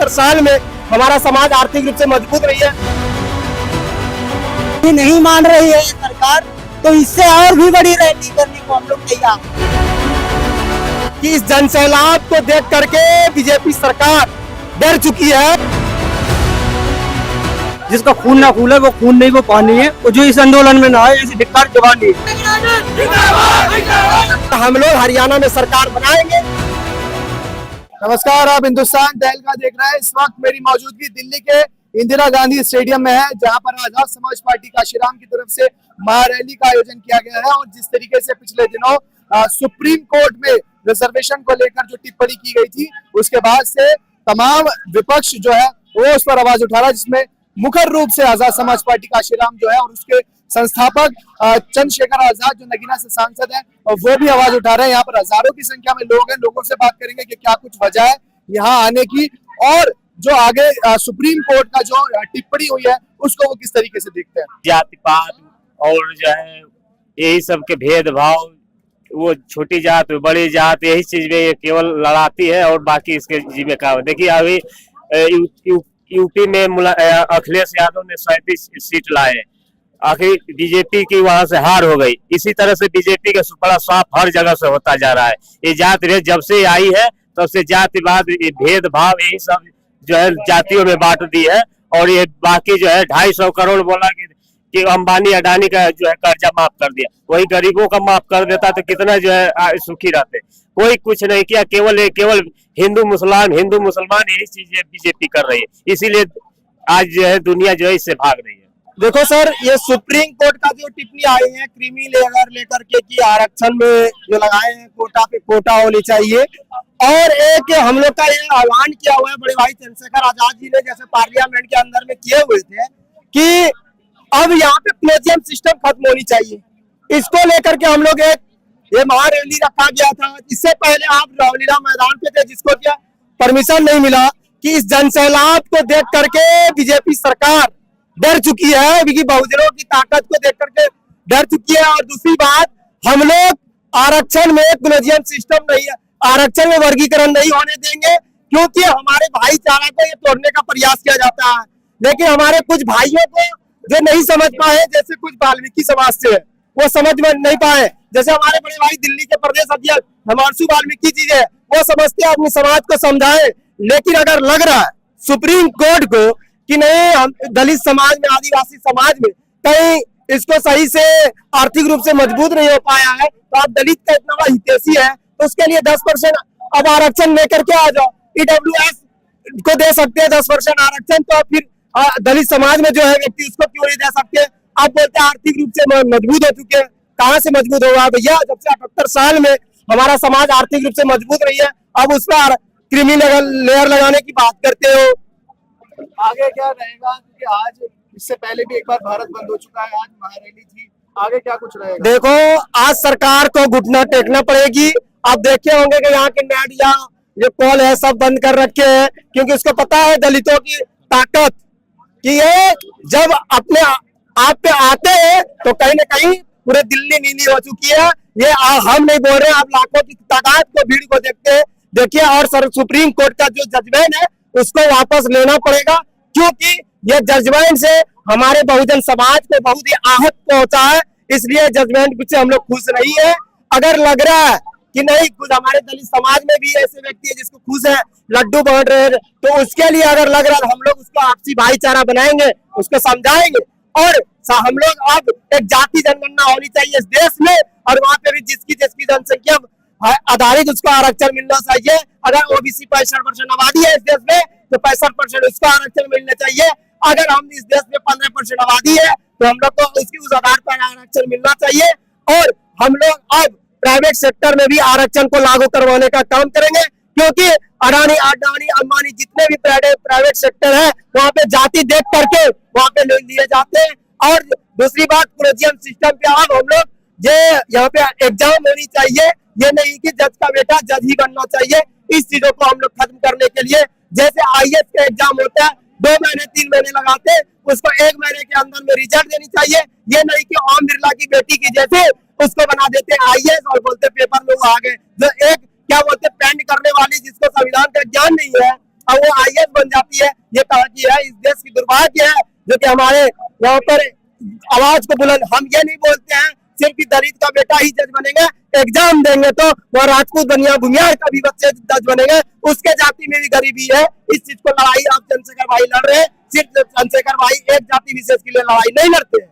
78 साल में हमारा समाज आर्थिक रूप से मजबूत नहीं है। नहीं मान रही है सरकार, तो इससे और भी बड़ी रैली करने को हम लोग तैयार कि इस जनसैलाब को देख करके बीजेपी सरकार डर चुकी है। जिसका खून ना खूले वो खून नहीं वो पानी है, और जो इस आंदोलन में ना आए ऐसी धिक्कार जवान नहीं। हम लोग हरियाणा में सरकार बनाएंगे। नमस्कार, आप हिंदुस्तान तहलका देख रहे हैं। इस वक्त मेरी मौजूदगी दिल्ली के इंदिरा गांधी स्टेडियम में है, जहां पर आजाद समाज पार्टी काशीराम की तरफ से महारैली का आयोजन किया गया है। और जिस तरीके से पिछले दिनों सुप्रीम कोर्ट में रिजर्वेशन को लेकर जो टिप्पणी की गई थी, उसके बाद से तमाम विपक्ष जो है वो उस पर आवाज उठा रहा है, जिसमें मुखर रूप से आजाद समाज पार्टी काशीराम जो है और उसके संस्थापक चंद्रशेखर आजाद जो नगीना से सांसद हैं, और वो भी आवाज उठा रहे हैं। यहाँ पर हजारों की संख्या में लोग हैं। लोगों से बात करेंगे कि क्या कुछ वजह है यहाँ आने की, और जो आगे सुप्रीम कोर्ट का जो टिप्पणी हुई है उसको वो किस तरीके से देखते हैं। जाति पात और जो है यही सब के भेदभाव, वो छोटी जात बड़ी जात, यही चीज में ये केवल लड़ाती है और बाकी इसके जीवे का। देखिए अभी यूपी में अखिलेश यादव ने 37 सीट लाए, आखिर बीजेपी की वहां से हार हो गई। इसी तरह से बीजेपी का सुपड़ा साफ हर जगह से होता जा रहा है। ये जात रेत जब से आई है तब से जातिवाद, भेदभाव, यही सब जो है जातियों में बांट दी है। और ये बाकी जो है 250 करोड़ बोला कि अंबानी अडानी का जो है कर्जा माफ कर दिया, वही गरीबों का माफ कर देता तो कितना जो है सुखी रहते। कोई कुछ नहीं किया, केवल हिंदू मुसलमान यही चीजें बीजेपी कर रही है। इसीलिए आज जो है दुनिया जो है इससे भाग रही है। देखो सर, ये सुप्रीम कोर्ट का जो टिप्पणी आई है क्रीमी लेयर लेकर के कि आरक्षण में जो लगाए हैं कोटा पे कोटा होनी चाहिए, और एक हम लोग का ये आह्वान किया हुआ है बड़े भाई चंद्रशेखर आजाद जी ने, जैसे पार्लियामेंट के अंदर में किए हुए थे कि अब यहाँ पे प्लेजियम सिस्टम खत्म होनी चाहिए। इसको लेकर के हम लोग एक ये महारैली रखा गया था। इससे पहले आप रामलीला मैदान पे थे, जिसको क्या परमिशन नहीं मिला, कि इस जनसैलाब को देख करके बीजेपी सरकार डर चुकी है, क्योंकि बहुजनों की ताकत को देख करके डर चुकी है। और दूसरी बात, हम लोग आरक्षण में प्लेजियम सिस्टम नहीं है, आरक्षण में वर्गीकरण नहीं होने देंगे, क्योंकि हमारे भाईचारा को ये तोड़ने का प्रयास किया जाता है। लेकिन हमारे कुछ भाइयों को जो नहीं समझ पाए, जैसे कुछ वाल्मीकि समाज से वो समझ में नहीं पाए, जैसे हमारे बड़े भाई दिल्ली के प्रदेश अध्यक्ष हिमांशु वाल्मीकि जी है, वो समझते हैं अपने समाज को समझाए। लेकिन अगर लग रहा है सुप्रीम कोर्ट को कि नहीं, हम दलित समाज में, आदिवासी समाज में कहीं इसको सही से आर्थिक रूप से मजबूत नहीं हो पाया है, तो आप दलित का इतना बड़ा हितैषी है तो उसके लिए 10% अब आरक्षण लेकर के आ जाओ। ईडब्ल्यूएस को दे सकते हैं 10% आरक्षण, तो फिर दलित समाज में जो है व्यक्ति उसको क्यों नहीं दे सकते। आप बोलते हैं आर्थिक रूप से मजबूत हो चुके हैं, कहाँ से मजबूत होगा भैया? जब से 78 साल में हमारा समाज आर्थिक रूप से मजबूत नहीं है, अब उस पर क्रीमी लेयर लगाने की बात करते हो। आगे क्या रहेगा, क्योंकि आज इससे पहले भी एक बार भारत बंद हो चुका है, आज महारैली थी, आगे क्या कुछ रहेगा? देखो, आज सरकार को घुटना टेकना पड़ेगी। आप देखे होंगे कि यहाँ के नेट या जो कॉल है सब बंद कर रखे हैं, क्योंकि उसको पता है दलितों की ताकत, कि ये जब अपने आप पे आते हैं तो कहीं ना कहीं पूरे दिल्ली नीली हो चुकी है। ये हम नहीं बोल रहे, आप लाखों की तादाद को, भीड़ को देखिए। और सर सुप्रीम कोर्ट का जो जजमेंट है उसको वापस लेना पड़ेगा, क्योंकि ये जजमेंट से हमारे बहुजन समाज को बहुत ही आहत पहुंचा है। इसलिए जजमेंट से हम लोग खुश नहीं है। अगर लग रहा है कि नहीं, कुछ हमारे दलित समाज में भी ऐसे व्यक्ति है जिसको खुश है, लड्डू बांट रहे हैं, तो उसके लिए अगर लग रहा है हम लोग उसको आपसी भाईचारा बनाएंगे, उसको समझाएंगे। और हम लोग अब एक जाति जनगणना होनी चाहिए इस देश में, और वहाँ पे भी जिसकी जनसंख्या आधारित उसको आरक्षण मिलना चाहिए। अगर ओबीसी 65% आबादी है इस देश में, तो 65% उसको आरक्षण मिलना चाहिए। अगर हम इस देश में 15% आबादी है, तो हम लोग को उसकी उस आधार पर आरक्षण मिलना चाहिए। और हम लोग अब प्राइवेट सेक्टर में भी आरक्षण को लागू करवाने का काम करेंगे, क्योंकि अडानी अंबानी जितने भी प्राइवेट सेक्टर है वहाँ पे जाति देख करके वहाँ पे लिए जाते हैं। और दूसरी बात, प्लेजियम सिस्टम पे अब हम लोग ये यहाँ पे एग्जाम होनी चाहिए, ये नहीं कि जज का बेटा जज ही बनना चाहिए। इस चीजों को हम लोग खत्म करने के लिए, जैसे आईएएस का एग्जाम होता है 2 महीने 3 महीने लगाते, उसको 1 महीने के अंदर में रिजल्ट देनी चाहिए। ये नहीं कि ओम बिरला की बेटी की जैसे उसको बना देते आईएएस और बोलते पेपर में वो आ गए। जो एक क्या बोलते पेंट करने वाली, जिसको संविधान का ज्ञान नहीं है, और वो IAS बन जाती है। ये कहाँ की है? इस देश की दुर्भाग्य है जो कि हमारे यहाँ पर आवाज को बुलंद, हम ये नहीं बोलते हैं सिर्फ कि दलित का बेटा ही जज बनेगा, एग्जाम देंगे तो वह राजपूत बनिया भूमियार का भी बच्चे जज बनेंगे, उसके जाति में भी गरीबी है। इस चीज को लड़ाई आप चंद्रशेखर भाई लड़ रहे हैं, सिर्फ चंद्रशेखर भाई एक जाति विशेष के लिए लड़ाई नहीं लड़ते हैं।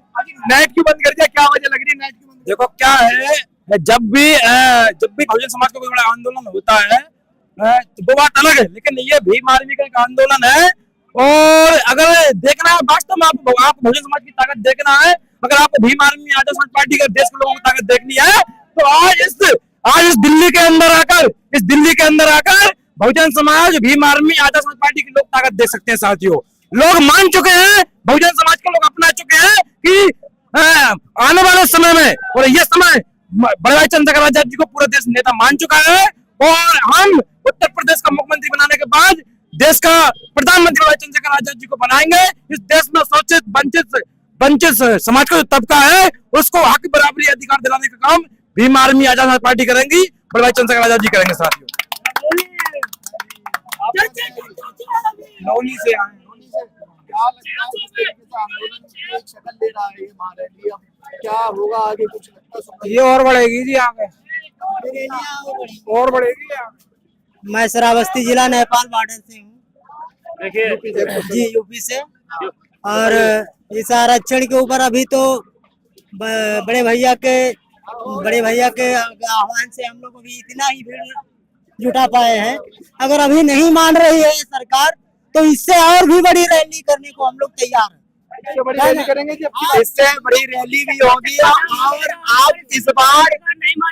नेट क्यों बंद कर दिया, क्या वजह लग रही है नेट क्यों बंद? देखो क्या है, जब भी बहुजन समाज का कोई बड़ा आंदोलन होता है तो वो बात अलग है, लेकिन ये भीम आर्मी का एक आंदोलन है। और अगर देखना है वास्तव में आप बहुजन समाज की ताकत देखना है, अगर आपको भीम आर्मी आजाद समाज पार्टी का देश के लोगों की ताकत देखनी है तो आज इस दिल्ली के अंदर आकर बहुजन समाज भीम आर्मी आजाद समाज पार्टी की लोग ताकत देख सकते हैं। साथियों, लोग मान चुके हैं, बहुजन समाज के लोग अपना चुके हैं कि आने वाले समय में, और ये समय बड़े भाई चंद्रशेखर आजाद जी को पूरा देश नेता मान चुका है, और हम उत्तर प्रदेश का मुख्यमंत्री बनाने के बाद देश का प्रधानमंत्री भाई चंद्रशेखर आजाद जी को बनाएंगे। इस देश में शोषित वंचित समाज का जो तबका है उसको हक बराबरी अधिकार दिलाने का काम भीम आर्मी आजाद समाज पार्टी करेंगी, बड़े भाई चंद्रशेखर आजाद जी करेंगे। साथियों, लौनी से आए, क्या लगता है इस तरीके से आंदोलन एक शक्ल ले रहा है ये महारैली, अब क्या होगा आगे? कुछ लगता है ये और बढ़ेगी जी आगे, और बढ़ेगी। मैं श्रावस्ती जिला नेपाल बॉर्डर से हूँ देखिए जी, यूपी से। और इस आरक्षण के ऊपर अभी तो बड़े भैया के आह्वान से हम लोग अभी इतना ही भीड़ जुटा पाए हैं। अगर अभी नहीं मान रही है सरकार तो इससे और भी बड़ी रैली करने को हम लोग तैयार हैं। इससे बड़ी रैली करेंगे जी, इससे बड़ी रैली भी होगी। और आप इस बार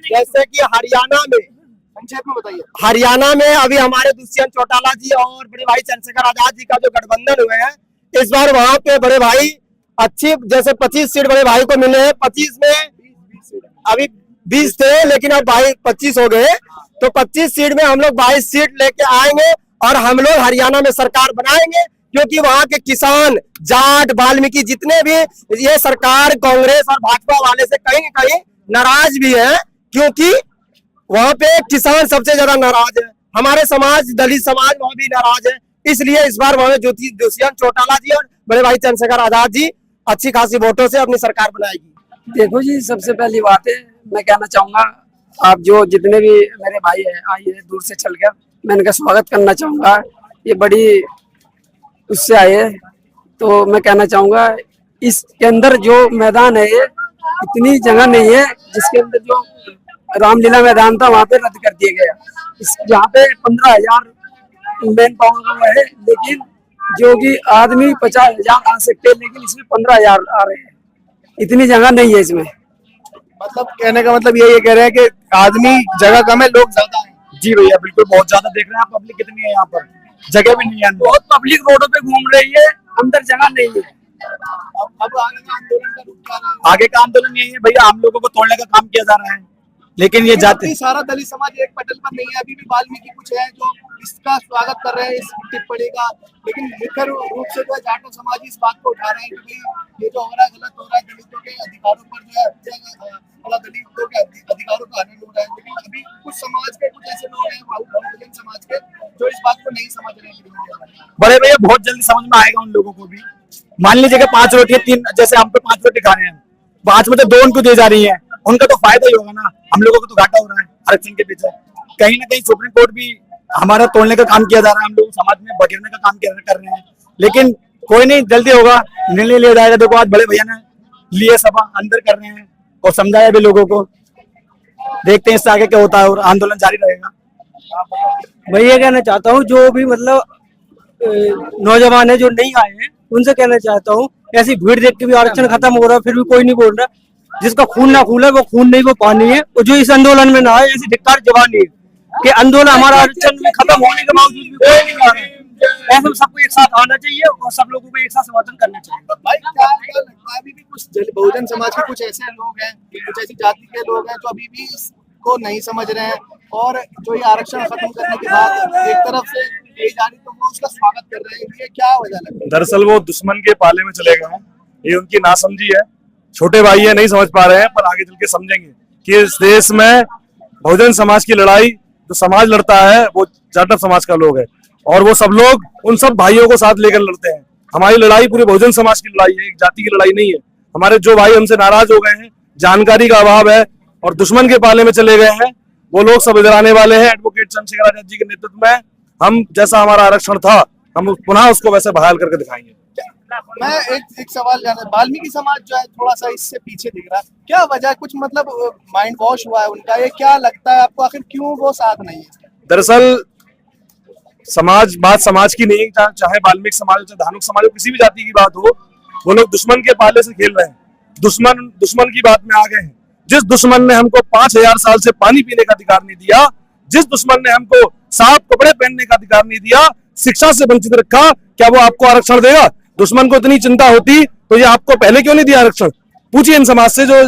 जैसे कि हरियाणा में, संक्षेप में बताइए, हरियाणा में अभी हमारे दुष्यंत चौटाला जी और बड़े भाई चंद्रशेखर आजाद जी का जो गठबंधन हुए हैं, इस बार वहां पे बड़े भाई अच्छी, जैसे 25 सीट बड़े भाई को मिले हैं, 25 में अभी 20 थे लेकिन अब भाई 25 हो गए, तो 25 सीट में हम लोग 22 सीट लेके आएंगे और हम लोग हरियाणा में सरकार बनाएंगे। क्योंकि वहां के किसान, जाट, वाल्मीकि जितने भी ये सरकार कांग्रेस और भाजपा वाले से कहीं न कहीं नाराज भी है, क्योंकि वहां पे किसान सबसे ज्यादा नाराज है, हमारे समाज दलित समाज वहां भी नाराज है। इसलिए इस बार वहां दुष्यंत चौटाला जी और बड़े भाई चंद्रशेखर आजाद जी अच्छी खासी वोटों से अपनी सरकार बनाएगी। देखो जी, सबसे पहली बात है, मैं कहना चाहूंगा आप जो जितने भी मेरे भाई है आए हैं दूर से चलकर, मैं इनका स्वागत करना चाहूंगा। ये बड़ी उससे आए हैं, तो मैं कहना चाहूंगा इसके अंदर जो मैदान है ये इतनी जगह नहीं है, जिसके अंदर जो रामलीला मैदान था वहाँ पे रद्द कर दिया गया। इस यहाँ पे 15,000 मैन पावर का है, लेकिन जो कि आदमी 50,000 आ सकते हैं, लेकिन इसमें 15,000 आ रहे हैं। इतनी जगह नहीं है इसमें। मतलब कहने का मतलब ये कह रहे हैं कि आदमी जगह कम है, लोग ज्यादा हैं। जी भैया, बिल्कुल बहुत ज्यादा देख रहे हैं आप, पब्लिक कितनी है यहाँ पर, जगह भी नहीं है, बहुत पब्लिक रोडों पे घूम रही है, अंदर जगह नहीं है। अब आगे का आंदोलन का रुख क्या रहेगा? आगे का आंदोलन यही है भैया, हम लोगों को तोड़ने का काम किया जा रहा है, लेकिन ये जाति सारा दलित समाज एक पटल पर नहीं है। अभी भी वाल्मीकि कुछ है जो इसका स्वागत कर रहे हैं, इस टिप्पणी का, लेकिन मुख्य रूप से जो है जाटव समाज इस बात को उठा रहे हैं कि भाई ये जो हो रहा है गलत हो रहा है, दलितों के अधिकारों पर जो है दलितों के अधिकारों का हनन हो रहा है। लेकिन अभी कुछ समाज के कुछ ऐसे लोग हैं, बहुजन समाज के, जो इस बात को नहीं समझ रहे हैं। बड़े भैया बहुत जल्दी समझ में आएगा उन लोगों को भी। मान लीजिए कि 5 रोटी है, 3, जैसे हम पे 5 रोटी खा रहे हैं, 5 में से 2 उनको दी जा रही है, उनका तो फायदा ही होगा ना, हम लोगों को तो घाटा हो रहा है आरक्षण के पीछे। कहीं ना कहीं सुप्रीम कोर्ट भी हमारा तोड़ने का काम किया जा रहा है, हम लोग समाज में बखेरने का काम कर रहे हैं, लेकिन कोई नहीं, जल्दी होगा, निर्णय लिया जाएगा। देखो आज बड़े भैया ने लिए, सभा अंदर कर रहे हैं और समझाया भी लोगों को, देखते हैं इससे आगे क्या होता है और आंदोलन जारी रहेगा। मैं ये कहना चाहता हूँ, जो भी मतलब नौजवान है जो नहीं आए हैं, उनसे कहना चाहता हूँ, ऐसी भीड़ देख के भी आरक्षण खत्म हो रहा है, फिर भी कोई नहीं बोल रहा। जिसका खून ना खून है वो खून नहीं, वो पानी है। और जो इस आंदोलन में ना आए, ऐसी धिक्कार जवान नहीं है कि आंदोलन हमारा आरक्षण में खत्म होने के बावजूद भी कोई नहीं आ रहा है। ऐसे सबको एक साथ आना चाहिए और सब लोगों को एक साथ समर्थन करना चाहिए। भाई क्या लगता है, अभी भी कुछ बहुजन समाज के कुछ ऐसे लोग हैं, कुछ ऐसी जाति के लोग हैं जो अभी भी इसको नहीं समझ रहे हैं, और जो ये आरक्षण खत्म करने के बाद एक तरफ से यही जारी तो वो उसका स्वागत कर रहे हैं, ये क्या वजह लगता है? दरअसल वो दुश्मन के पाले में चले गए हैं, ये उनकी नासमझी है। छोटे भाई है, नहीं समझ पा रहे हैं, पर आगे चल के समझेंगे कि इस देश में बहुजन समाज की लड़ाई जो समाज लड़ता है वो जाटव समाज का लोग है, और वो सब लोग उन सब भाइयों को साथ लेकर लड़ते हैं। हमारी लड़ाई पूरे बहुजन समाज की लड़ाई है, एक जाति की लड़ाई नहीं है। हमारे जो भाई हमसे नाराज हो गए हैं, जानकारी का अभाव है और दुश्मन के पाले में चले गए हैं, वो लोग सब इधर आने वाले हैं। एडवोकेट चंद्रशेखर आजाद जी के नेतृत्व में हम जैसा हमारा आरक्षण था, हम पुनः उसको वैसे बहाल करके दिखाएंगे। मैं एक सवाल जाना, वाल्मीकि समाज जो है थोड़ा सा इससे पीछे दिख रहा है, क्या वजह? कुछ मतलब माइंड वॉश हुआ है उनका? ये क्या लगता है आपको, आखिर क्यों वो साथ नहीं है? दरअसल बात समाज की नहीं, चाहे वाल्मीकि समाज हो, चाहे धानुक समाज हो, किसी भी जाति की बात हो, वो लोग दुश्मन के पाले से खेल रहे हैं। दुश्मन की बात में आ गए हैं। जिस दुश्मन ने हमको 5000 साल से पानी पीने का अधिकार नहीं दिया, जिस दुश्मन ने हमको साफ कपड़े पहनने का अधिकार नहीं दिया, शिक्षा से वंचित रखा, क्या वो आपको आरक्षण देगा? दुश्मन को इतनी चिंता होती तो ये आपको पहले क्यों नहीं दिया आरक्षण? पूछिए इन समाज से जो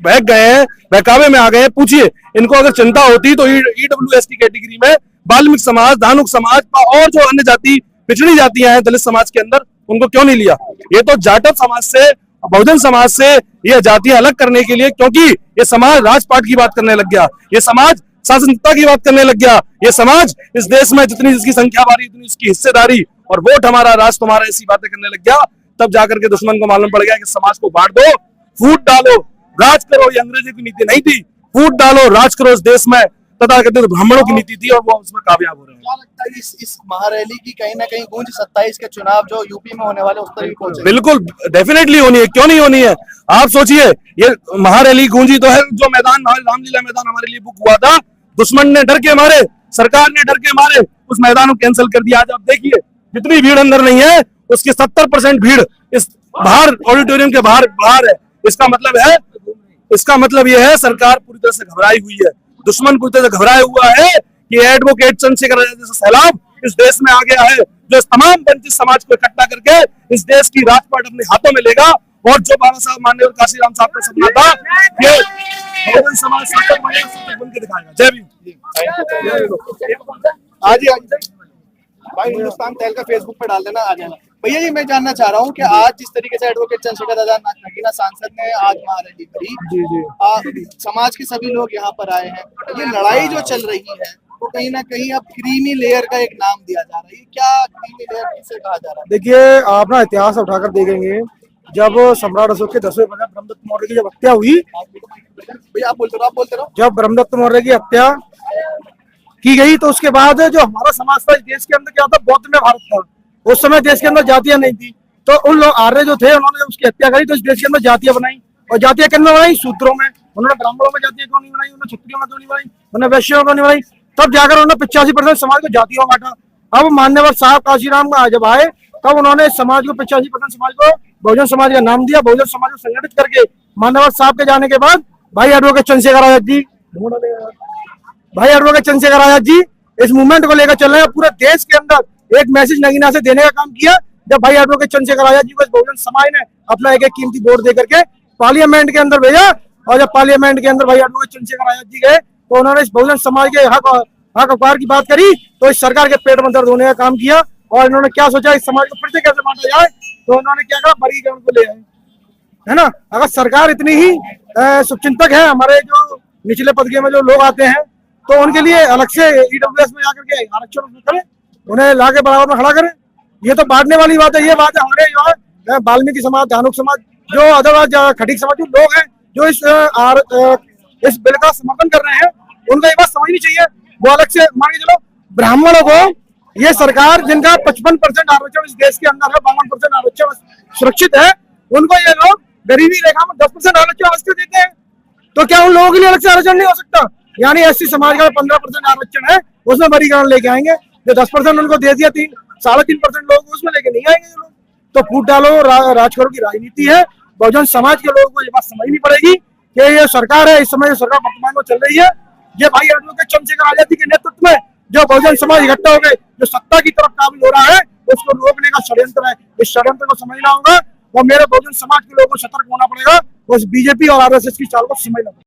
बहक गए हैं, बहकावे में आ गए हैं, पूछिए इनको। अगर चिंता होती तो ईडब्ल्यूएस की कैटेगरी में वाल्मीकि समाज, धानुक समाज और जो अन्य जाति, पिछड़ी जातियां हैं दलित समाज के अंदर, उनको क्यों नहीं लिया? ये तो जाटव समाज से, बहुजन समाज से ये जातियां अलग करने के लिए, क्योंकि ये समाज राजपाट की बात करने लग गया, ये समाज शासनता की बात करने लग गया, ये समाज इस देश में जितनी जिसकी संख्या बारी उतनी उसकी हिस्सेदारी और वोट हमारा, राज तुम्हारा, ऐसी बातें करने लग गया। तब जाकर के दुश्मन को मालूम पड़ गया कि समाज को बांट दो, फूट डालो, राज करो। ये अंग्रेजों की नीति नहीं थी, फूट डालो, राज करो इस देश में, तथा कहते ब्राह्मणों की नीति थी और वो उसमें कामयाब हो रहे हैं। क्या लगता है इस महारैली की कहीं ना कहीं गूंज 27 के चुनाव जो यूपी में होने वाले उस तक भी पहुंचे? बिल्कुल, डेफिनेटली होनी है, क्यों नहीं होनी है? आप सोचिए, ये महारैली गूंजी तो है, जो मैदान रामलीला मैदान हमारे लिए बुक हुआ था, दुश्मन ने डर के मारे, सरकार ने डर के मारे उस मैदान को कैंसिल कर दिया। आज आप देखिए जितनी भीड़ अंदर नहीं है, उसकी 70% भीड़ इस बाहर ऑडिटोरियम के बाहर है। इसका मतलब यह है सरकार पूरी तरह से घबराई हुई है, दुश्मन पूरी तरह से घबराया हुआ है कि एडवोकेट चंद्रशेखर आजाद जैसा सैलाब इस देश में आ गया है, जो तमाम वंचित समाज को इकट्ठा करके इस देश की राजपाट अपने हाथों में लेगा। और जो बाबा साहब माननीय काशीराम साहब का सपना था कि बहुजन समाज शासक बन के दिखाएगा। जय भीम। आज भाई हिंदुस्तान तहल का फेसबुक पे डाल देना, आ जाना। भैया जी, मैं जानना चाह रहा हूँ कि आज जिस तरीके से एडवोकेट चंद्रशेखर आजाद नगीना सांसद ने आज महारैली करी, समाज के सभी लोग यहाँ पर आए हैं, ये लड़ाई जो चल रही है तो कहीं ना कहीं अब क्रीमी लेयर का एक नाम दिया जा रहा है। क्या क्रीमी लेयर किसे कहा जा रहा है? देखिए, आप ना इतिहास उठाकर देखेंगे, जब सम्राट अशोक के 10वें प्रजा ब्रह्मदत्त मौर्य की जब हत्या हुई, भैया आप बोलते रहो, जब ब्रह्मदत्त मौर्य की हत्या की गई तो उसके बाद जो हमारा समाज था इस देश के अंदर, क्या था, बौद्ध में भारत था। उस समय देश के अंदर जातियां नहीं थी, तो उन लोग आर्य जो थे उन्होंने जब उसकी हत्या करी तो इस देश के अंदर जातियां बनाई। और जातियां किन में बनाई? सूत्रों में। उन्होंने ब्राह्मणों में जातियां क्यों नहीं बनाई? उन्होंने क्षत्रियों में क्यों नहीं बनाई? उन्होंने वैश्यों में क्यों नहीं बनाई? तब जाकर उन्होंने 85% समाज को जातियों में बांटा। अब मान्यवर साहब काशीराम जब आए तब उन्होंने समाज को 85% समाज को बहुजन समाज का नाम दिया। बहुजन समाज को संगठित करके मान्यवर साहब के जाने के बाद भाई एडवोकेट चंद्रशेखर आजाद जी इस मूवमेंट को लेकर चल रहे हैं। पूरे देश के अंदर एक मैसेज नगीना से देने का काम किया। जब भाई एडवोकेट चंद्रशेखर आजाद जी को बहुजन समाज ने अपना एक कीमती वोट दे करके पार्लियामेंट के अंदर भेजा, और जब पार्लियामेंट के अंदर भाई एडवोकेट चंद्रशेखर आजाद जी गए तो उन्होंने इस बहुजन समाज के हक अधिकार की बात करी, तो इस सरकार के पेट में दर्द होने का काम किया। और इन्होंने क्या सोचा, इस समाज को फिर से कैसे बांटा जाए, तो उन्होंने क्या कहा, वर्गीकरण को ले आए, है ना। अगर सरकार इतनी ही शुभचिंतक है, हमारे जो निचले पदके में जो लोग आते हैं तो उनके लिए अलग से ईडब्ल्यूएस में जाकर के आरक्षण करें, उन्हें लाके बराबर में खड़ा करें। ये तो बांटने वाली बात है। ये बात है हमारे जो वाल्मीकि समाज, धानुक समाज, जो अदरवाइज खटीक समाज जो लोग हैं जो इस बिल का समर्थन कर रहे हैं, उनको ये बात समझनी चाहिए। वो अलग से मान के चलो, ब्राह्मणों को ये सरकार जिनका 55% आरक्षण इस देश के अंदर है, 52% आरक्षण सुरक्षित है, उनको ये लोग गरीबी रेखा में 10% आरक्षण अलग से देते हैं। तो क्या उन लोगों के लिए अलग से आरक्षण नहीं हो सकता? यानी एससी समाज का 15% आरक्षण है, उसमें वर्गीकरण लेके आएंगे। जो 10% उनको दे दिया, 3-3.5% लोग उसमें लेके नहीं आएंगे लोग। तो फूट डालो, राज करो की राजनीति है। बहुजन समाज के लोगों को ये बात समझनी पड़ेगी कि ये सरकार है, इस समय जो सरकार वर्तमान में चल रही है, ये भाई एडवोकेट चंद्रशेखर आजाद जी के नेतृत्व में जो बहुजन समाज इकट्ठा हो गए, जो सत्ता की तरफ काबिल हो रहा है, उसको रोकने का षड्यंत्र है। इस षड्यंत्र को समझना होगा और मेरे बहुजन समाज के लोगों को सतर्क होना पड़ेगा। उस बीजेपी और आरएसएस की चाल को समझना पड़ेगा।